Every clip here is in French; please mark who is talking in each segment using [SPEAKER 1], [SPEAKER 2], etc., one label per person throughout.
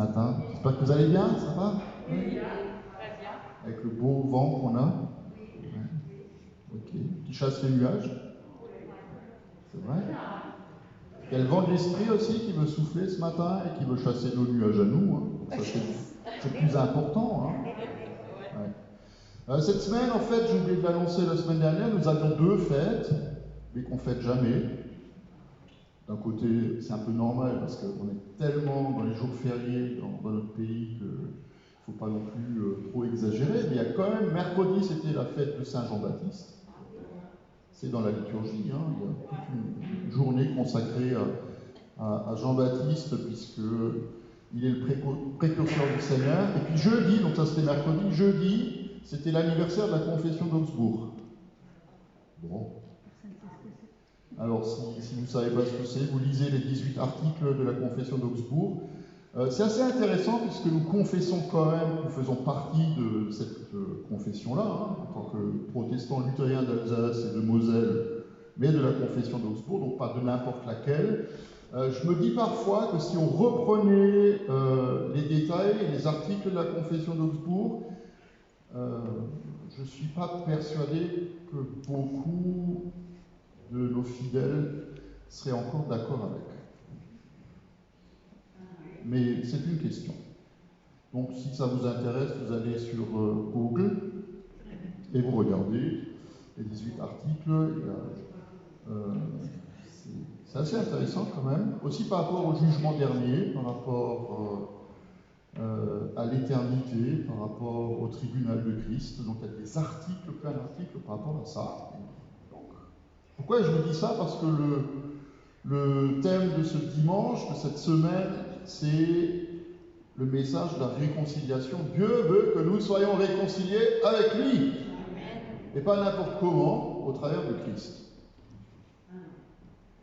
[SPEAKER 1] matin. J'espère que vous allez bien, ça va?
[SPEAKER 2] Oui, très bien.
[SPEAKER 1] Avec le beau vent qu'on a. Ouais. Ok. Qui chasse les nuages. C'est vrai. Il y a le vent de l'esprit aussi qui veut souffler ce matin et qui veut chasser nos nuages à nous. Hein. Ça, c'est plus important. Hein. Ouais. Cette semaine, en fait, j'ai oublié de l'annoncer la semaine dernière, nous avions 2 fêtes, mais qu'on ne fête jamais. D'un côté, c'est un peu normal parce qu'on est tellement dans les jours fériés dans notre pays qu'il ne faut pas non plus trop exagérer. Mais il y a quand même, mercredi, c'était la fête de Saint Jean-Baptiste. C'est dans la liturgie, hein. Il y a toute une journée consacrée à Jean-Baptiste, puisqu'il est le précurseur du Seigneur. Et puis jeudi, donc ça c'était mercredi, jeudi, c'était l'anniversaire de la confession d'Augsbourg. Bon. Alors, si vous ne savez pas ce que c'est, vous lisez les 18 articles de la confession d'Augsbourg. C'est assez intéressant puisque nous confessons quand même, nous faisons partie de cette confession-là, hein, en tant que protestants luthériens d'Alsace et de Moselle, mais de la confession d'Augsbourg, donc pas de n'importe laquelle. Je me dis parfois que si on reprenait les détails et les articles de la confession d'Augsbourg, je ne suis pas persuadé que beaucoup de nos fidèles seraient encore d'accord avec. Mais c'est une question. Donc si ça vous intéresse, vous allez sur Google et vous regardez les 18 articles. C'est assez intéressant quand même, aussi par rapport au jugement dernier, par rapport à l'éternité, par rapport au tribunal de Christ. Donc il y a des articles, plein d'articles par rapport à ça. Donc, pourquoi je vous dis ça? Parce que le thème de ce dimanche, de cette semaine, c'est le message de la réconciliation. Dieu veut que nous soyons réconciliés avec lui. Et pas n'importe comment, au travers de Christ.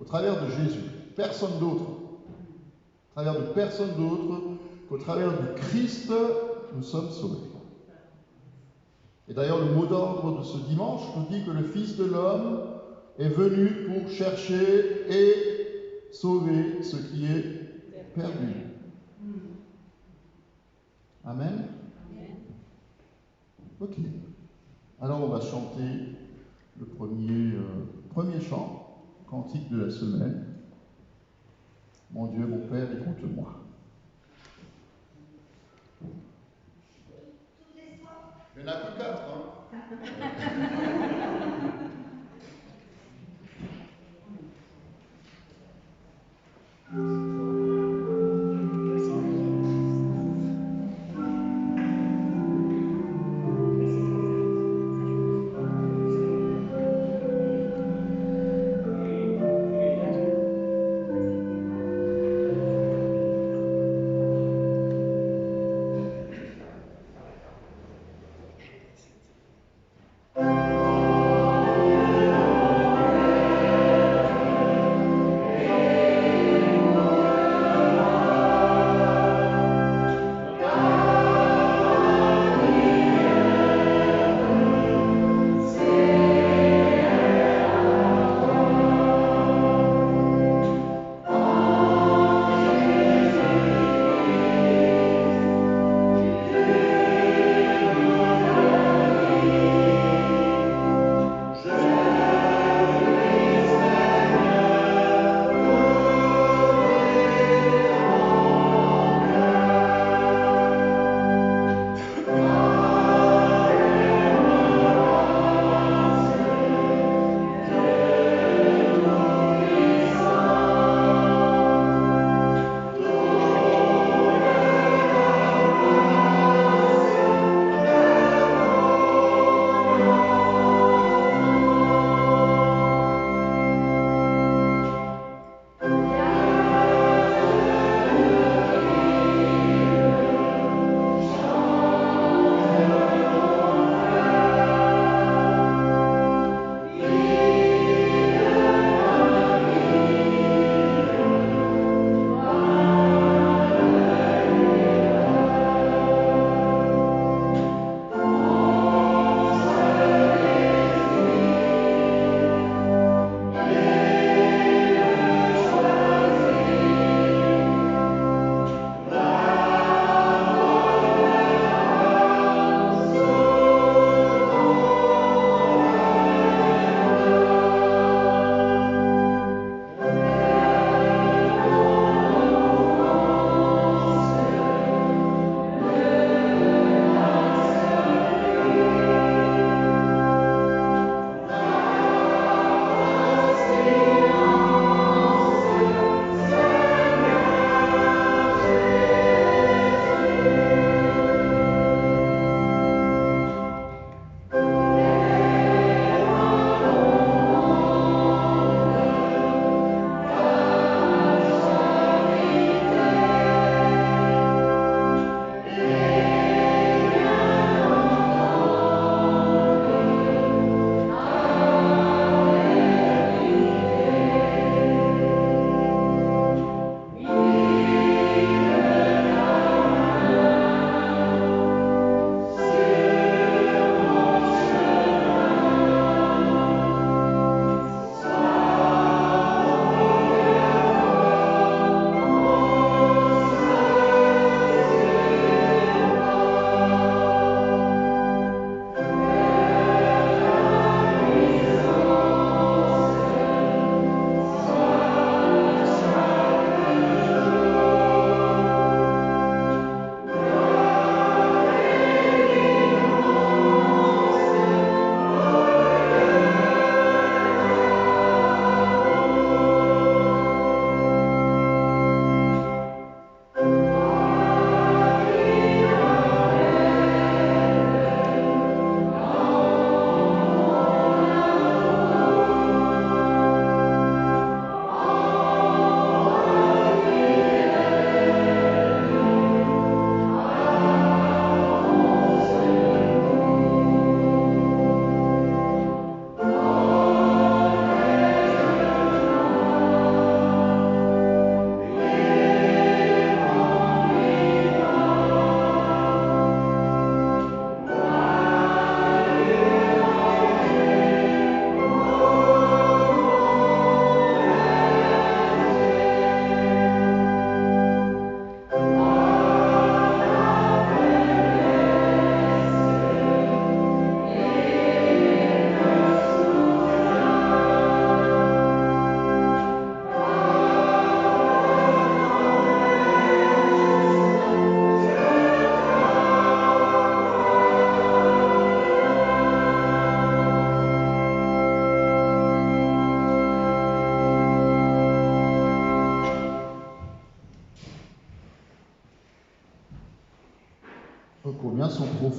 [SPEAKER 1] Au travers de Jésus. Personne d'autre. Au travers de personne d'autre qu'au travers du Christ, nous sommes sauvés. Et d'ailleurs, le mot d'ordre de ce dimanche nous dit que le Fils de l'homme est venu pour chercher et sauver ce qui est perdu. Amen. Ok. Alors on va chanter le premier chant, cantique de la semaine. Mon Dieu, mon Père, écoute-moi. Il n'y en a que 4,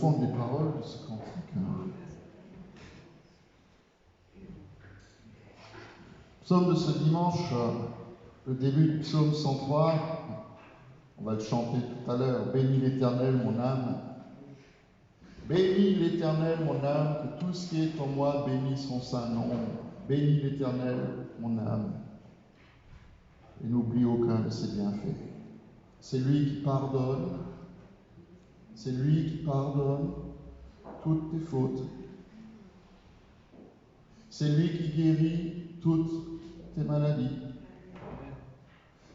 [SPEAKER 1] confondre les paroles de ce cantique. Psaume de ce dimanche, le début du psaume 103, on va le chanter tout à l'heure. Bénis l'Éternel, mon âme. Bénis l'Éternel, mon âme, que tout ce qui est en moi bénisse son saint nom. Bénis l'Éternel, mon âme. Et n'oublie aucun de ses bienfaits. C'est lui qui pardonne. C'est lui qui pardonne toutes tes fautes. C'est lui qui guérit toutes tes maladies.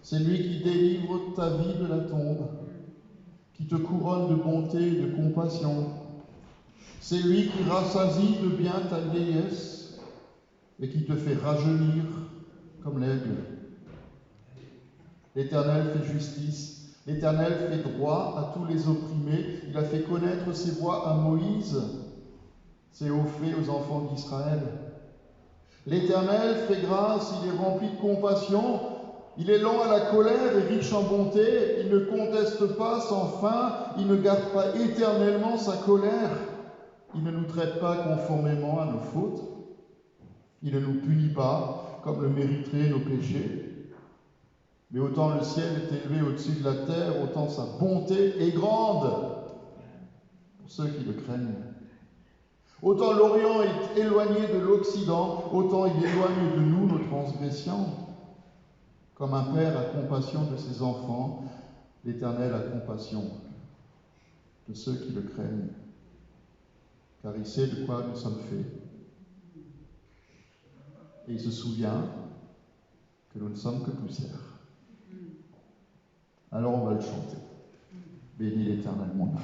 [SPEAKER 1] C'est lui qui délivre ta vie de la tombe, qui te couronne de bonté et de compassion. C'est lui qui rassasie de bien ta vieillesse et qui te fait rajeunir comme l'aigle. L'Éternel fait justice, l'Éternel fait droit à tous les opprimés. Il a fait connaître ses voies à Moïse, ses hauts faits aux enfants d'Israël. L'Éternel fait grâce, il est rempli de compassion, il est lent à la colère et riche en bonté, il ne conteste pas sans fin, il ne garde pas éternellement sa colère, il ne nous traite pas conformément à nos fautes, il ne nous punit pas comme le mériteraient nos péchés. Mais autant le ciel est élevé au-dessus de la terre, autant sa bonté est grande pour ceux qui le craignent. Autant l'Orient est éloigné de l'Occident, autant il éloigne de nous nos transgressions. Comme un père a compassion de ses enfants, l'Éternel a compassion de ceux qui le craignent, car il sait de quoi nous sommes faits. Et il se souvient que nous ne sommes que poussière. Alors on va le chanter. Bénis l'Éternel, mon âme.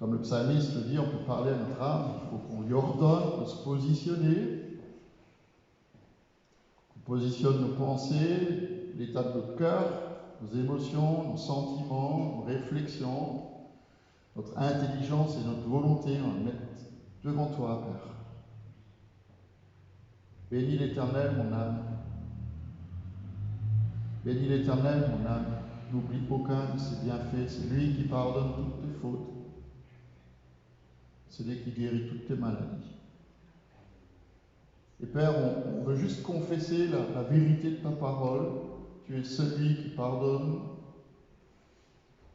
[SPEAKER 1] comme le psalmiste le dit, on peut parler à notre âme, il faut qu'on lui ordonne de se positionner. On positionne nos pensées, l'état de notre cœur, nos émotions, nos sentiments, nos réflexions, notre intelligence et notre volonté, on le met devant toi, Père. Bénis l'Éternel, mon âme. Bénis l'Éternel, mon âme. N'oublie aucun de ses bienfaits. C'est lui qui pardonne toutes tes fautes. C'est lui qui guérit toutes tes maladies. Et Père, on veut juste confesser la vérité de ta parole. Tu es celui qui pardonne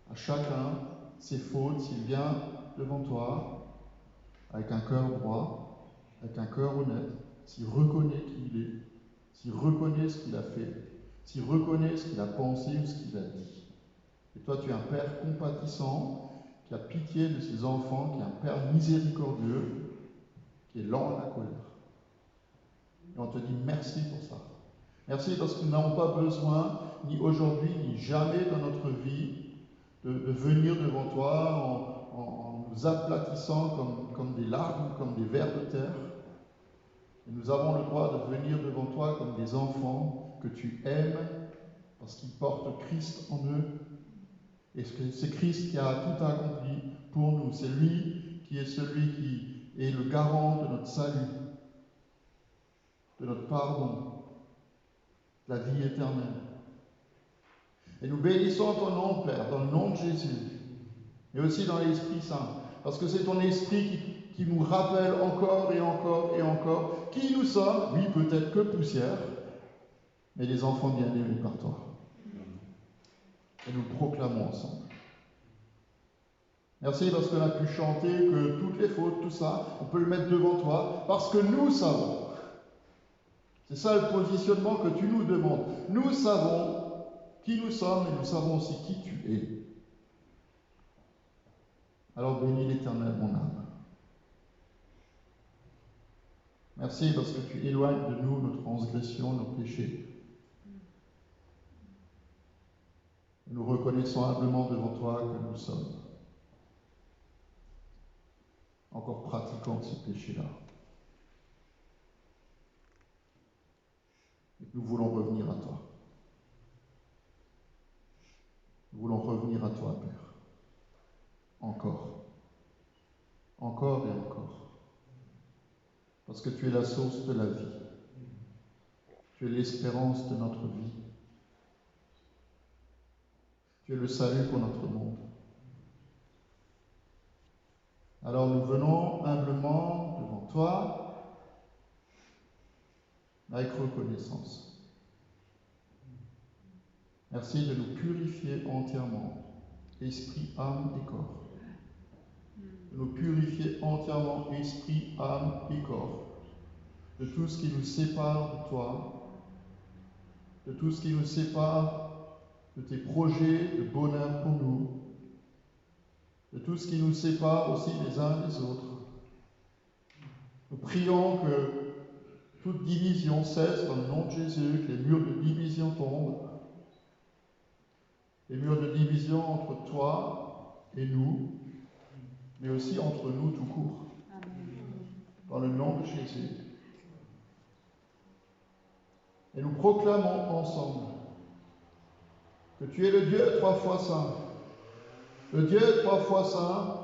[SPEAKER 1] à chacun ses fautes s'il vient devant toi avec un cœur droit, avec un cœur honnête, s'il reconnaît qui il est, s'il reconnaît ce qu'il a fait, s'il reconnaît ce qu'il a pensé ou ce qu'il a dit. Et toi, tu es un Père compatissant, qui a pitié de ses enfants, qui est un Père miséricordieux, qui est lent à la colère. Et on te dit merci pour ça. Merci parce que nous n'avons pas besoin, ni aujourd'hui, ni jamais dans notre vie, de venir devant toi en nous aplatissant comme des larmes, comme des vers de terre. Et nous avons le droit de venir devant toi comme des enfants que tu aimes parce qu'ils portent Christ en eux. Et c'est Christ qui a tout accompli pour nous. C'est lui qui est celui qui est le garant de notre salut, de notre pardon, de la vie éternelle. Et nous bénissons ton nom, Père, dans le nom de Jésus, mais aussi dans l'Esprit Saint, parce que c'est ton Esprit qui nous rappelle encore et encore et encore qui nous sommes, oui, peut-être que poussière, mais les enfants bien-aimés par toi. Et nous le proclamons ensemble. Merci parce qu'on a pu chanter que toutes les fautes, tout ça, on peut le mettre devant toi, parce que nous savons. C'est ça le positionnement que tu nous demandes. Nous savons qui nous sommes et nous savons aussi qui tu es. Alors bénis l'Éternel, mon âme. Merci parce que tu éloignes de nous nos transgressions, nos péchés. Nous reconnaissons humblement devant toi que nous sommes encore pratiquants de ce péché-là. Et nous voulons revenir à toi. Nous voulons revenir à toi, Père. Encore. Encore et encore. Parce que tu es la source de la vie. Tu es l'espérance de notre vie. Tu es le salut pour notre monde. Alors nous venons humblement devant toi avec reconnaissance. Merci de nous purifier entièrement, esprit, âme et corps. De nous purifier entièrement, esprit, âme et corps, de tout ce qui nous sépare de toi, de tout ce qui nous sépare de tes projets de bonheur pour nous, de tout ce qui nous sépare aussi les uns des autres. Nous prions que toute division cesse dans le nom de Jésus, que les murs de division tombent, les murs de division entre toi et nous, mais aussi entre nous tout court. Dans le nom de Jésus. Et nous proclamons ensemble que tu es le Dieu 3 fois saint. Le Dieu 3 fois saint,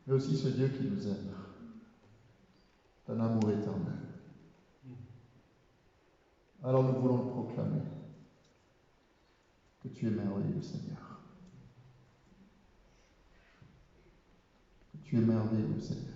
[SPEAKER 1] mais aussi ce Dieu qui nous aime d'un amour éternel. Alors nous voulons le proclamer, que tu es merveilleux, Seigneur. Que tu es merveilleux, Seigneur.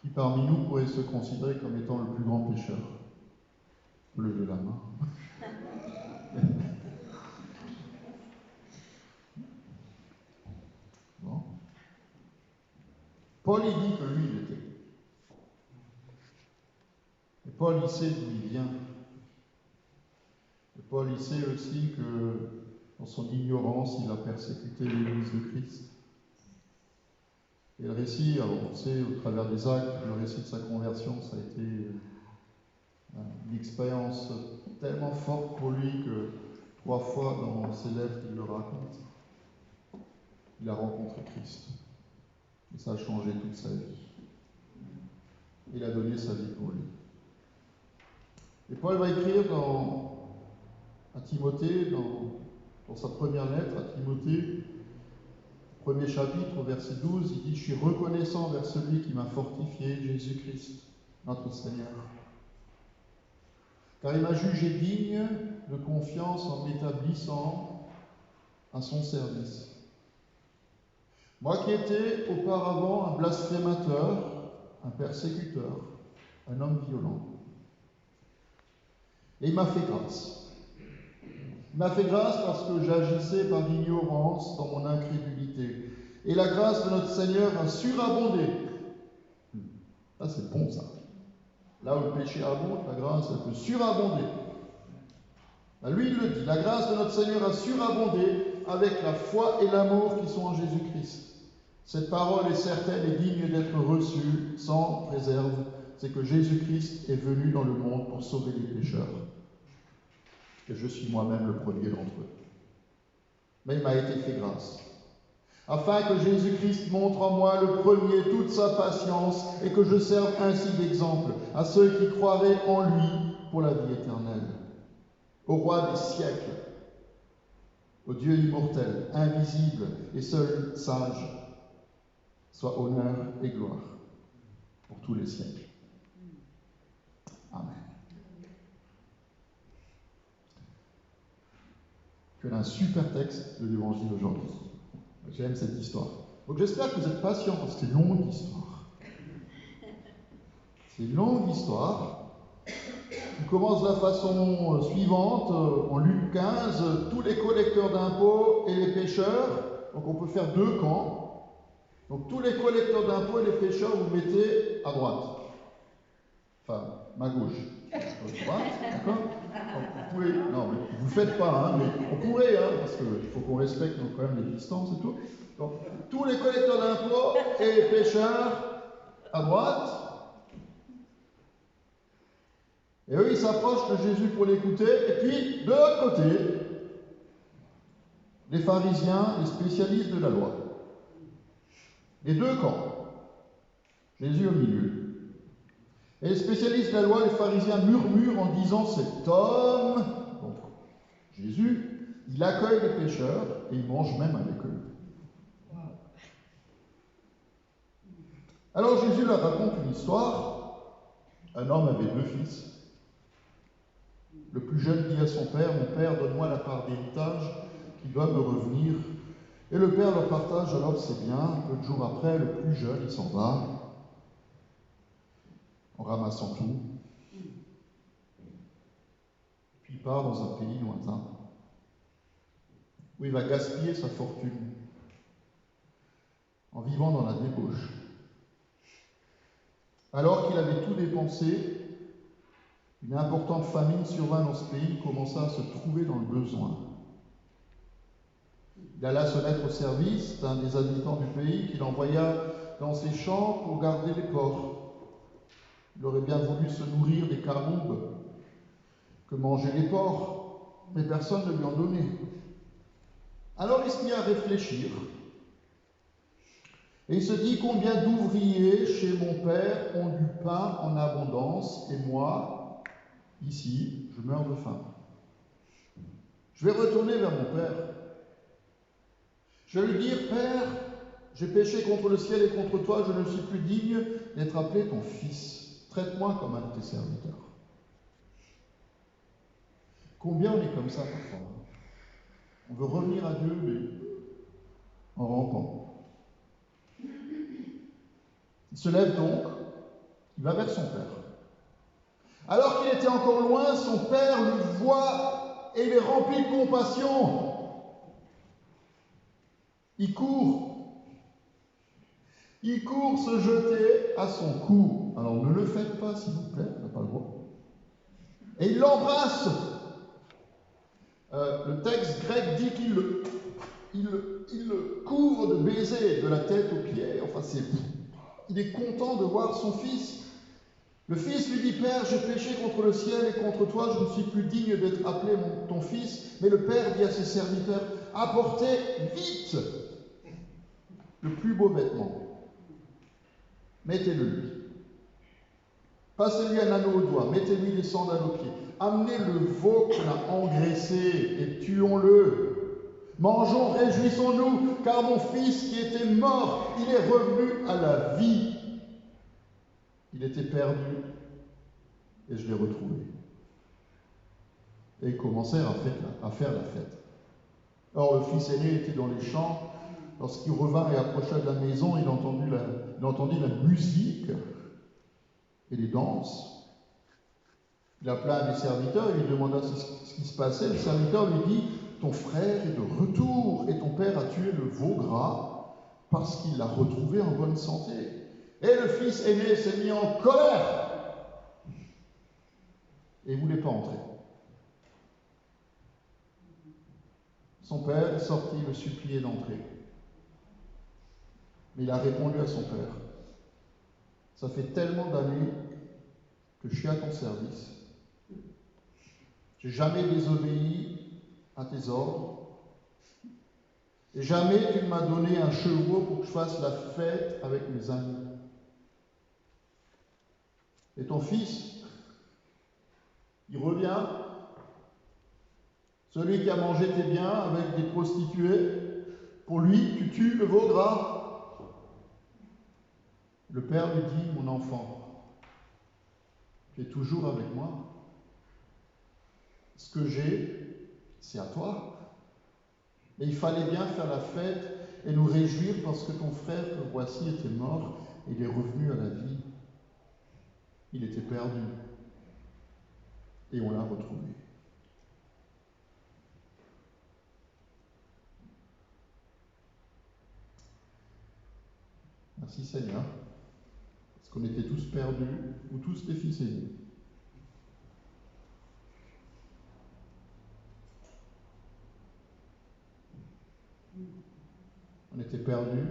[SPEAKER 1] Qui parmi nous pourrait se considérer comme étant le plus grand pécheur? Levez la main. Bon. Paul, il dit que lui, il était. Et Paul, il sait d'où il vient. Et Paul, il sait aussi que, dans son ignorance, il a persécuté l'Église de Christ. Et le récit, alors on sait au travers des actes, le récit de sa conversion, ça a été une expérience tellement forte pour lui que 3 fois dans ses lettres, il le raconte. Il a rencontré Christ. Et ça a changé toute sa vie. Il a donné sa vie pour lui. Et Paul va écrire à Timothée, dans sa première lettre à Timothée, premier chapitre, au verset 12, il dit « Je suis reconnaissant vers celui qui m'a fortifié, Jésus-Christ, notre Seigneur. Car il m'a jugé digne de confiance en m'établissant à son service. Moi qui étais auparavant un blasphémateur, un persécuteur, un homme violent. Et il m'a fait grâce. Il m'a fait grâce parce que j'agissais par ignorance dans mon incrédulité. Et la grâce de notre Seigneur a surabondé. Ça, c'est bon, ça. Là où le péché abonde, la grâce, elle peut surabonder. Lui, il le dit. La grâce de notre Seigneur a surabondé avec la foi et l'amour qui sont en Jésus-Christ. Cette parole est certaine et digne d'être reçue sans réserve. C'est que Jésus-Christ est venu dans le monde pour sauver les pécheurs. Et je suis moi-même le premier d'entre eux. Mais il m'a été fait grâce, afin que Jésus-Christ montre en moi le premier toute sa patience et que je serve ainsi d'exemple à ceux qui croiraient en lui pour la vie éternelle. Au roi des siècles, au Dieu immortel, invisible et seul sage, soit honneur et gloire pour tous les siècles. Amen. Quel un super texte de l'Évangile aujourd'hui. J'aime cette histoire. Donc j'espère que vous êtes patients parce que c'est une longue histoire. C'est une longue histoire qui commence de la façon suivante. En Luc 15, tous les collecteurs d'impôts et les pécheurs. Donc on peut faire 2 camps. Donc tous les collecteurs d'impôts et les pécheurs, vous mettez à droite. Enfin, ma gauche. Droite, d'accord? Vous pouvez, non, mais vous ne le faites pas, hein, mais on pourrait, hein, parce qu'il faut qu'on respecte quand même les distances et tout. Donc, tous les collecteurs d'impôts et les pécheurs à droite. Et eux, ils s'approchent de Jésus pour l'écouter. Et puis, de l'autre côté, les pharisiens, les spécialistes de la loi. Les 2 camps. Jésus au milieu. Et les spécialistes de la loi, les pharisiens, murmurent en disant « Cet homme, donc Jésus, il accueille les pécheurs et il mange même avec eux. » Alors Jésus leur raconte une histoire. Un homme avait 2 fils. Le plus jeune dit à son père « Mon père, donne-moi la part d'héritage qui doit me revenir. » Et le père leur partage alors ses biens. Peu de jours après, le plus jeune, il s'en va en ramassant tout. Puis il part dans un pays lointain où il va gaspiller sa fortune en vivant dans la débauche. Alors qu'il avait tout dépensé, une importante famine survint dans ce pays, il commença à se trouver dans le besoin. Il alla se mettre au service d'un des habitants du pays qu'il envoya dans ses champs pour garder les porcs. Il aurait bien voulu se nourrir des caroubes que mangeaient les porcs, mais personne ne lui en donnait. Alors il se mit à réfléchir, et il se dit « Combien d'ouvriers chez mon père ont du pain en abondance, et moi, ici, je meurs de faim. Je vais retourner vers mon père. Je vais lui dire « Père, j'ai péché contre le ciel et contre toi, je ne suis plus digne d'être appelé ton fils. Traite-moi comme un de tes serviteurs. » Combien on est comme ça parfois? On veut revenir à Dieu, mais en rampant. Il se lève donc, Il va vers son père. Alors qu'il était encore loin, son père le voit et il est rempli de compassion. Il court se jeter à son cou. Alors ne le faites pas, s'il vous plaît, on n'a pas le droit. Et il l'embrasse. Le texte grec dit qu'il le couvre de baisers de la tête aux pieds. Enfin, il est content de voir son fils. Le fils lui dit: Père, j'ai péché contre le ciel et contre toi, je ne suis plus digne d'être appelé ton fils. Mais le père dit à ses serviteurs: apportez vite le plus beau vêtement. Mettez-le lui. Passez-lui un anneau au doigt, mettez-lui des sandales aux pieds. Amenez le veau qu'on a engraissé et tuons-le. Mangeons, réjouissons-nous, car mon fils qui était mort, il est revenu à la vie. Il était perdu et je l'ai retrouvé. Et ils commencèrent à faire la fête. Or, le fils aîné était dans les champs. Lorsqu'il revint et approcha de la maison, il entendit la musique et les danses. Il appela un des serviteurs et lui demanda ce qui se passait. Le serviteur lui dit: ton frère est de retour et ton père a tué le veau gras parce qu'il l'a retrouvé en bonne santé. Et le fils aîné s'est mis en colère et ne voulait pas entrer. Son père est sorti le supplier d'entrer. Mais il a répondu à son père: ça fait tellement d'années que je suis à ton service. J'ai jamais désobéi à tes ordres. Et jamais tu ne m'as donné un chevreau pour que je fasse la fête avec mes amis. Et ton fils, il revient, celui qui a mangé tes biens avec des prostituées, pour lui, tu tues le veau gras. Le père lui dit: mon enfant, tu es toujours avec moi. Ce que j'ai, c'est à toi. Mais il fallait bien faire la fête et nous réjouir parce que ton frère, que voici, était mort et il est revenu à la vie. Il était perdu et on l'a retrouvé. Merci Seigneur, parce qu'on était tous perdus ou tous des fils aînés. On était perdus,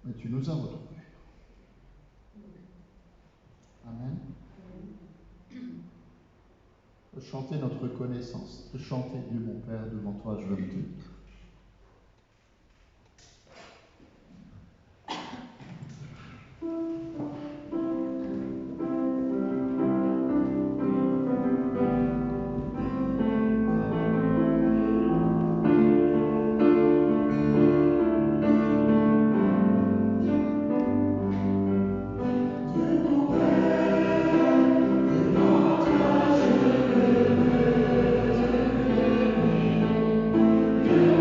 [SPEAKER 1] mais tu nous as retrouvés. Amen. De chanter notre reconnaissance, de chanter Dieu mon Père, devant toi je veux me tenir.
[SPEAKER 3] Dieu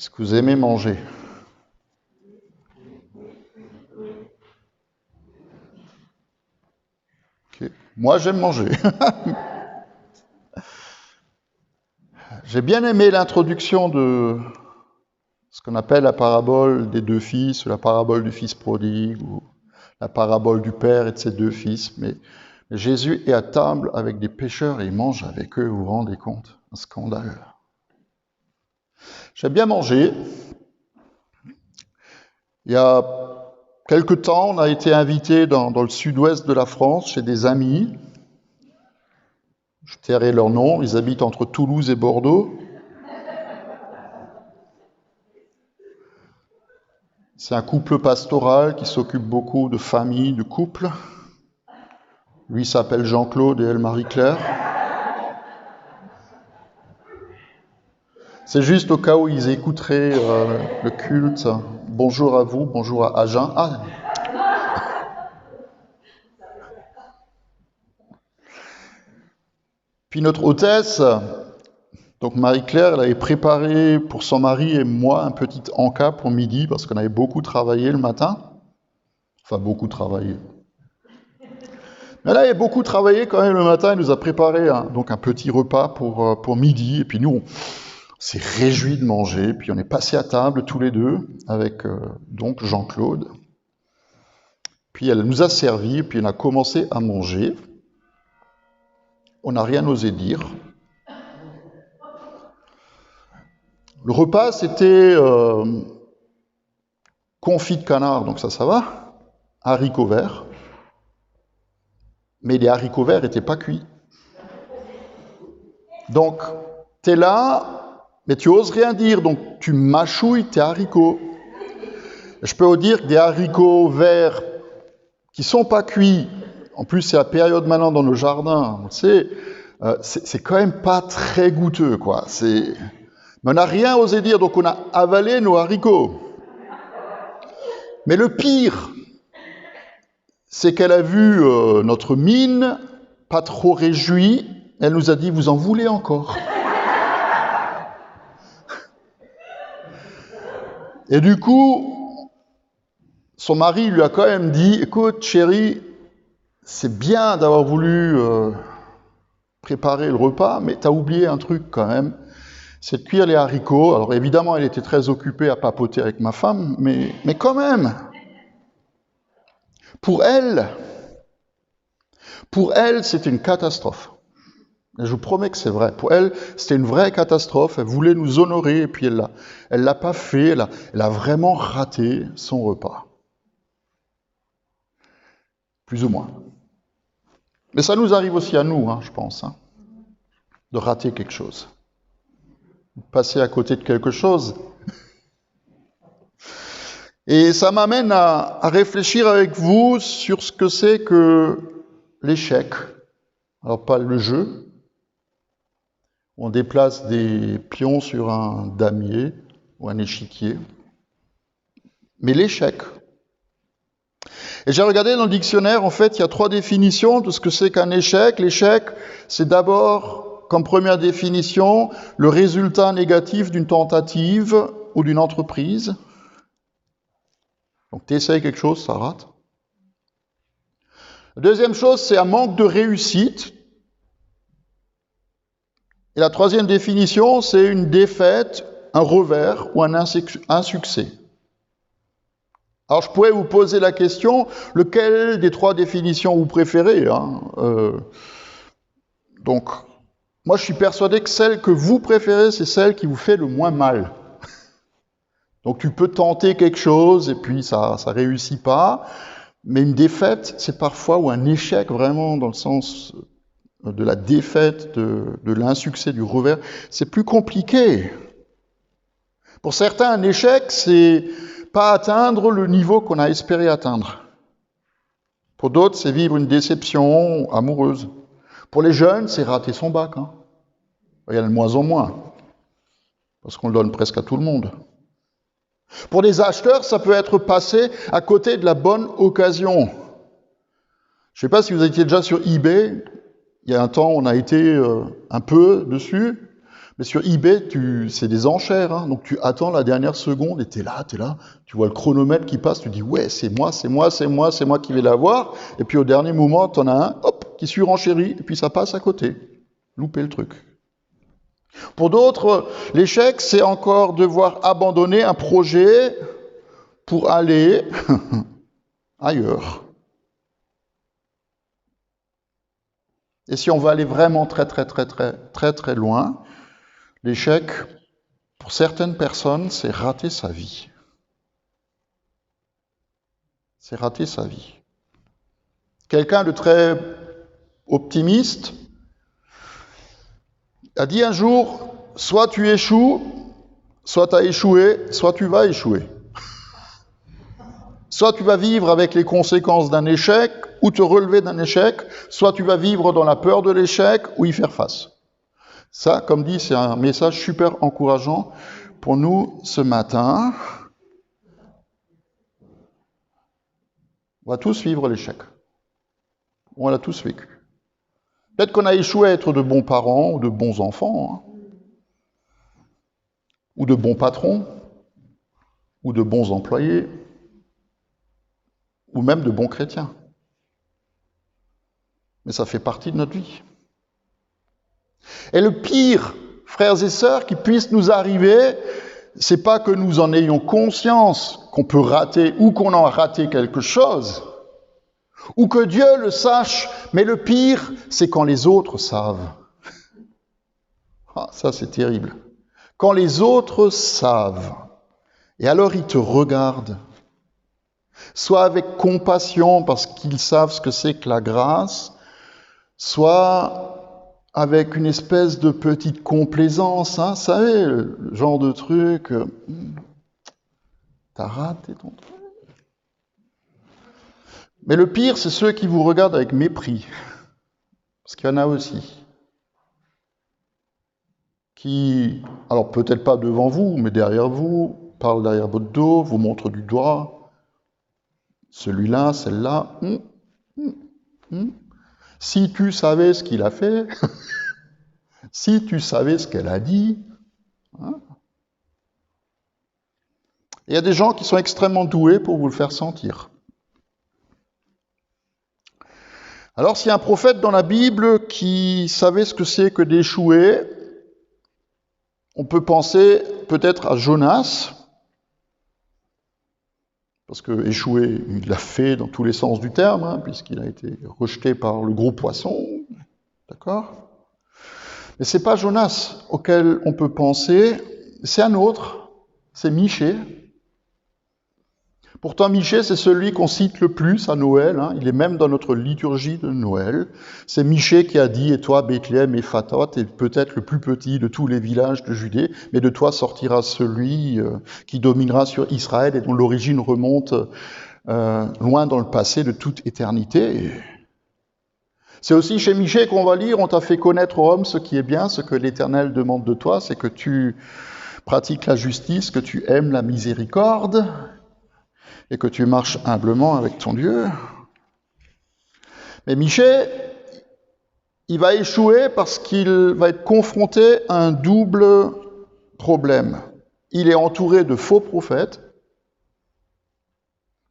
[SPEAKER 1] Est-ce que vous aimez manger? Okay. Moi, j'aime manger. J'ai bien aimé l'introduction de ce qu'on appelle la parabole des deux fils, ou la parabole du fils prodigue, ou la parabole du père et de ses deux fils. Mais Jésus est à table avec des pécheurs et il mange avec eux, vous vous rendez compte? Un scandale. J'aime bien manger. Il y a quelque temps, on a été invité dans le sud-ouest de la France chez des amis. Je tairai leur nom, ils habitent entre Toulouse et Bordeaux. C'est un couple pastoral qui s'occupe beaucoup de familles, de couples. Lui s'appelle Jean-Claude et elle Marie-Claire. C'est juste au cas où ils écouteraient le culte. Bonjour à vous, bonjour à Agen. Ah. Puis notre hôtesse, donc Marie-Claire, elle avait préparé pour son mari et moi un petit encas pour midi parce qu'on avait beaucoup travaillé le matin. Enfin, beaucoup travaillé. Mais là, il a beaucoup travaillé quand même le matin. Il nous a préparé donc un petit repas pour midi. Et puis nous, on s'est réjouis de manger. Puis on est passé à table tous les deux avec donc Jean-Claude. Puis elle nous a servi. Puis on a commencé à manger. On n'a rien osé dire. Le repas, c'était confit de canard, donc ça va. Haricots verts. Mais les haricots verts n'étaient pas cuits. Donc, tu es là, mais tu oses rien dire, donc tu mâchouilles tes haricots. Je peux vous dire que des haricots verts qui ne sont pas cuits, en plus c'est la période maintenant dans nos jardins, on sait, c'est quand même pas très goûteux, quoi. Mais on n'a rien osé dire, donc on a avalé nos haricots. Mais le pire, c'est qu'elle a vu notre mine, pas trop réjouie, elle nous a dit « Vous en voulez encore ?» Et du coup, son mari lui a quand même dit « Écoute, chérie, c'est bien d'avoir voulu préparer le repas, mais tu as oublié un truc quand même, c'est de cuire les haricots. » Alors évidemment, elle était très occupée à papoter avec ma femme, mais quand même, pour elle, c'était une catastrophe. Et je vous promets que c'est vrai. Pour elle, c'était une vraie catastrophe. Elle voulait nous honorer, et puis elle l'a pas fait. Elle a vraiment raté son repas. Plus ou moins. Mais ça nous arrive aussi à nous, je pense, de rater quelque chose. Passer à côté de quelque chose. Et ça m'amène à réfléchir avec vous sur ce que c'est que l'échec. Alors pas le jeu. On déplace des pions sur un damier ou un échiquier. Mais l'échec. Et j'ai regardé dans le dictionnaire, en fait, il y a 3 définitions de ce que c'est qu'un échec. L'échec, c'est d'abord, comme première définition, le résultat négatif d'une tentative ou d'une entreprise. Donc tu essayes quelque chose, ça rate. La deuxième chose, c'est un manque de réussite. Et la troisième définition, c'est une défaite, un revers ou un insuccès. Alors je pourrais vous poser la question, lequel des 3 définitions vous préférez Donc, moi je suis persuadé que celle que vous préférez, c'est celle qui vous fait le moins mal. Donc tu peux tenter quelque chose et puis ça réussit pas, mais une défaite, c'est parfois, ou un échec vraiment dans le sens de la défaite, de l'insuccès, du revers, c'est plus compliqué. Pour certains, un échec, c'est pas atteindre le niveau qu'on a espéré atteindre. Pour d'autres, c'est vivre une déception amoureuse. Pour les jeunes, c'est rater son bac. Il y en a de moins en moins, parce qu'on le donne presque à tout le monde. Pour les acheteurs, ça peut être passer à côté de la bonne occasion. Je ne sais pas si vous étiez déjà sur eBay. Il y a un temps, on a été un peu dessus. Mais sur eBay, c'est des enchères, hein, donc tu attends la dernière seconde et t'es là, tu vois le chronomètre qui passe, tu dis ouais, c'est moi qui vais l'avoir, et puis au dernier moment, t'en as un, hop, qui surenchérit, et puis ça passe à côté. Louper le truc. Pour d'autres, l'échec, c'est encore devoir abandonner un projet pour aller ailleurs. Et si on veut aller vraiment très loin, l'échec, pour certaines personnes, c'est rater sa vie. C'est rater sa vie. Quelqu'un de très optimiste a dit un jour, soit tu échoues, soit tu as échoué, soit tu vas échouer. Soit tu vas vivre avec les conséquences d'un échec, ou te relever d'un échec, soit tu vas vivre dans la peur de l'échec, ou y faire face. Ça, comme dit, c'est un message super encourageant pour nous ce matin. On va tous vivre l'échec. On l'a tous vécu. Peut-être qu'on a échoué à être de bons parents ou de bons enfants, hein, ou de bons patrons, ou de bons employés, ou même de bons chrétiens. Mais ça fait partie de notre vie. Et le pire, frères et sœurs, qui puisse nous arriver, c'est pas que nous en ayons conscience qu'on peut rater ou qu'on a raté quelque chose, ou que Dieu le sache, mais le pire, c'est quand les autres savent. Ah, ça c'est terrible. Quand les autres savent, et alors ils te regardent, soit avec compassion parce qu'ils savent ce que c'est que la grâce, soit avec une espèce de petite complaisance, hein, vous savez, le genre de truc, t'as raté ton truc. Mais le pire, c'est ceux qui vous regardent avec mépris, parce qu'il y en a aussi, qui, alors peut-être pas devant vous, mais derrière vous, parlent derrière votre dos, vous montrent du doigt, celui-là, celle-là, Si tu savais ce qu'il a fait, si tu savais ce qu'elle a dit. Hein. Il y a des gens qui sont extrêmement doués pour vous le faire sentir. Alors, s'il y a un prophète dans la Bible qui savait ce que c'est que d'échouer, on peut penser peut-être à Jonas, parce que échouer, il l'a fait dans tous les sens du terme, hein, puisqu'il a été rejeté par le gros poisson, d'accord ? Mais c'est pas Jonas auquel on peut penser, c'est un autre, c'est Michée. Pourtant, Michée, c'est celui qu'on cite le plus à Noël, hein, il est même dans notre liturgie de Noël. C'est Michée qui a dit « Et toi, Bethléem, Ephrata, t'es peut-être le plus petit de tous les villages de Judée, mais de toi sortira celui qui dominera sur Israël et dont l'origine remonte loin dans le passé de toute éternité. » C'est aussi chez Michée qu'on va lire « On t'a fait connaître aux hommes ce qui est bien, ce que l'Éternel demande de toi, c'est que tu pratiques la justice, que tu aimes la miséricorde, et que tu marches humblement avec ton Dieu. » Mais Michée, il va échouer parce qu'il va être confronté à un double problème. Il est entouré de faux prophètes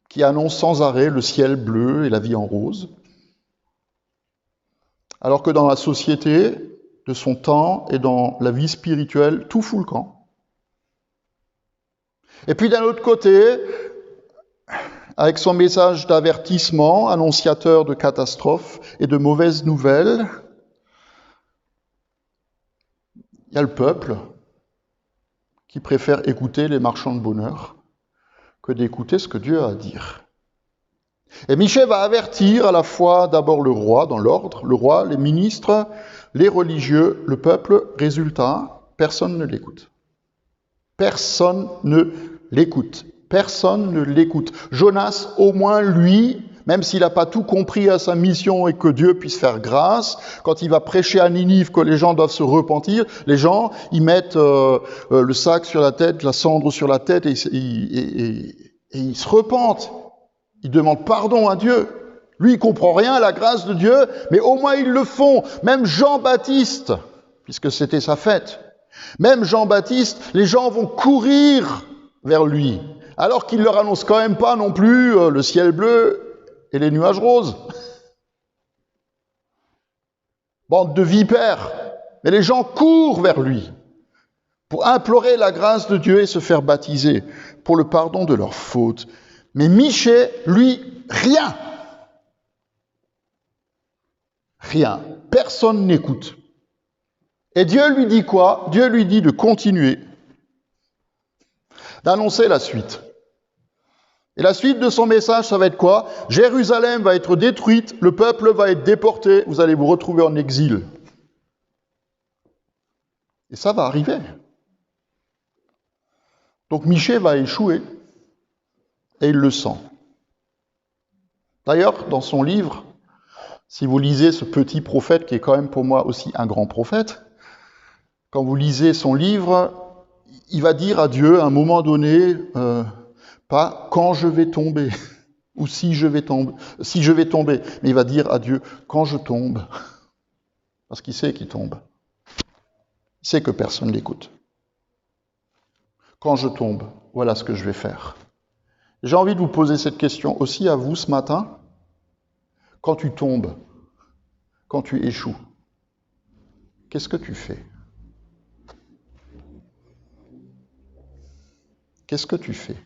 [SPEAKER 1] qui annoncent sans arrêt le ciel bleu et la vie en rose, alors que dans la société de son temps et dans la vie spirituelle, tout fout le camp. Et puis d'un autre côté, avec son message d'avertissement, annonciateur de catastrophes et de mauvaises nouvelles, il y a le peuple qui préfère écouter les marchands de bonheur que d'écouter ce que Dieu a à dire. Et Michée va avertir à la fois d'abord le roi, dans l'ordre, le roi, les ministres, les religieux, le peuple. Résultat, personne ne l'écoute. Personne ne l'écoute. Personne ne l'écoute. Jonas, au moins lui, même s'il n'a pas tout compris à sa mission et que Dieu puisse faire grâce, quand il va prêcher à Ninive que les gens doivent se repentir, les gens, ils mettent le sac sur la tête, la cendre sur la tête et ils se repentent. Ils demandent pardon à Dieu. Lui, il comprend rien à la grâce de Dieu, mais au moins ils le font. Même Jean-Baptiste, puisque c'était sa fête. Même Jean-Baptiste, les gens vont courir vers lui, alors qu'il leur annonce quand même pas non plus le ciel bleu et les nuages roses. Bande de vipères. Mais les gens courent vers lui pour implorer la grâce de Dieu et se faire baptiser pour le pardon de leurs fautes. Mais Michée, lui, rien. Rien. Personne n'écoute. Et Dieu lui dit quoi? Dieu lui dit de continuer, d'annoncer la suite. Et la suite de son message, ça va être quoi? Jérusalem va être détruite, le peuple va être déporté, vous allez vous retrouver en exil. Et ça va arriver. Donc Michée va échouer, et il le sent. D'ailleurs, dans son livre, si vous lisez ce petit prophète, qui est quand même pour moi aussi un grand prophète, quand vous lisez son livre, il va dire à Dieu, à un moment donné, pas quand je vais tomber, ou si je vais tomber, mais il va dire à Dieu, quand je tombe, parce qu'il sait qu'il tombe. Il sait que personne ne l'écoute. Quand je tombe, voilà ce que je vais faire. J'ai envie de vous poser cette question aussi à vous ce matin. Quand tu tombes, quand tu échoues, qu'est-ce que tu fais? Qu'est-ce que tu fais?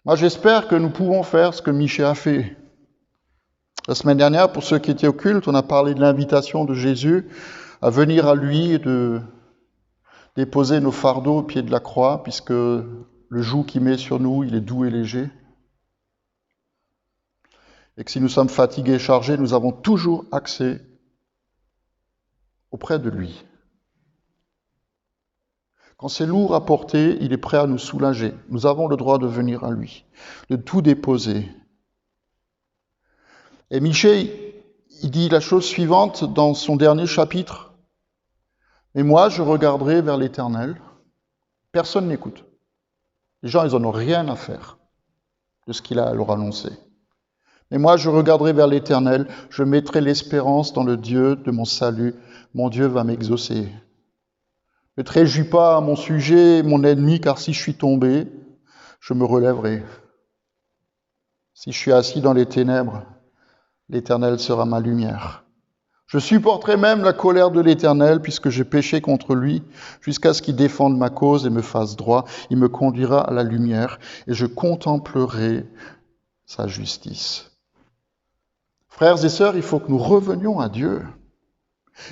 [SPEAKER 1] Moi, j'espère que nous pouvons faire ce que Michée a fait. La semaine dernière, pour ceux qui étaient au culte, on a parlé de l'invitation de Jésus à venir à lui et de déposer nos fardeaux au pied de la croix, puisque le joug qu'il met sur nous, il est doux et léger. Et que si nous sommes fatigués et chargés, nous avons toujours accès auprès de lui. Quand c'est lourd à porter, il est prêt à nous soulager. Nous avons le droit de venir à lui, de tout déposer. Et Michée, il dit la chose suivante dans son dernier chapitre. « Mais moi, je regarderai vers l'Éternel. » Personne n'écoute. Les gens, ils n'en ont rien à faire de ce qu'il a à leur annoncer. « Mais moi, je regarderai vers l'Éternel. Je mettrai l'espérance dans le Dieu de mon salut. Mon Dieu va m'exaucer. » Ne te réjouis pas à mon sujet, mon ennemi, car si je suis tombé, je me relèverai. Si je suis assis dans les ténèbres, l'Éternel sera ma lumière. Je supporterai même la colère de l'Éternel, puisque j'ai péché contre lui, jusqu'à ce qu'il défende ma cause et me fasse droit. Il me conduira à la lumière, et je contemplerai sa justice. Frères et sœurs, il faut que nous revenions à Dieu.